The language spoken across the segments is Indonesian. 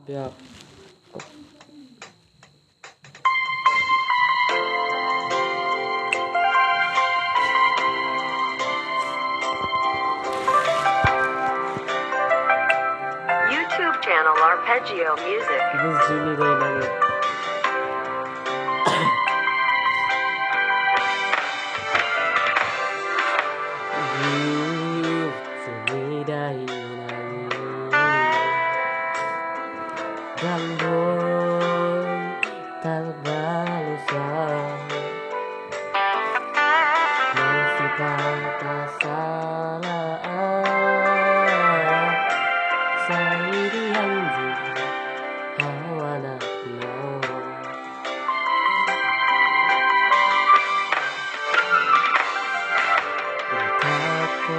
Ya. YouTube channel Arpeggio Music. Ini sini deh nangis. Sini dai nangis. Gandoi terbalusa. Mensifat kesalahan. Sairi hanji hawana no. Mataku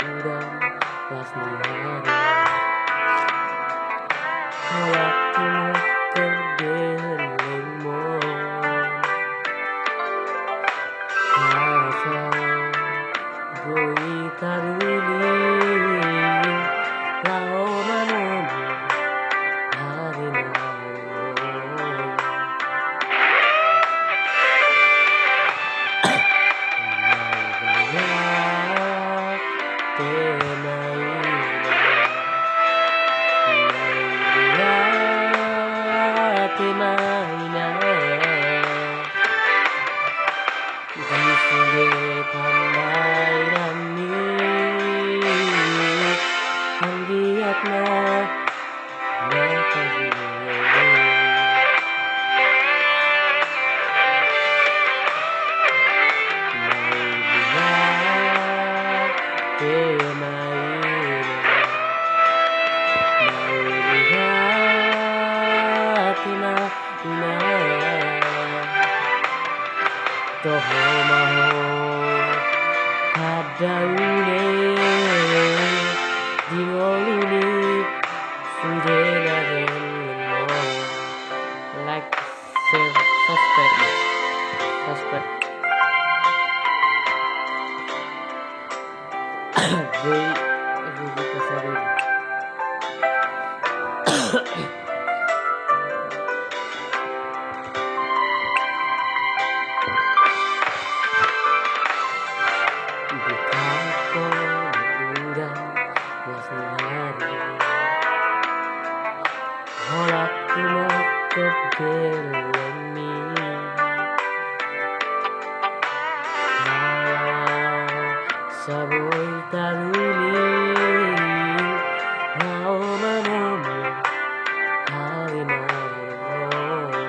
udang lasni hari. Waktu kedelengmu Asa boi taruli Lao manomu hari Toho maho kadaune dioluni sudena denno. Like, share, subscribe. Joy Rubika Sarin. Betapa udang lasni hari. Holakku makep gelemi. Saboi taruli Lao manomu hari manomu.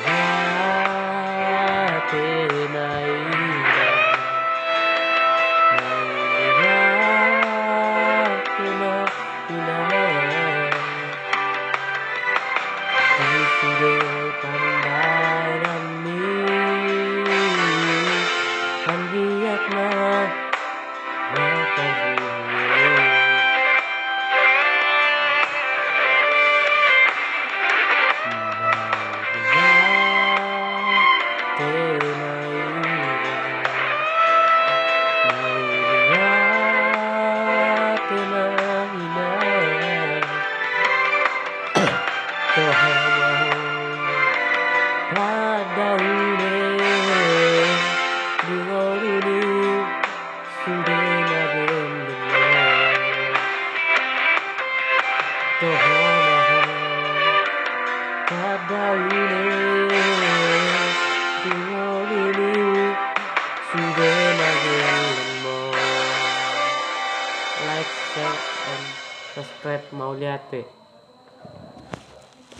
Maulihat naida Maulihat di sude pandai nami Handiat na makabuye. Like, share, and subscribe. Mau lihat deh.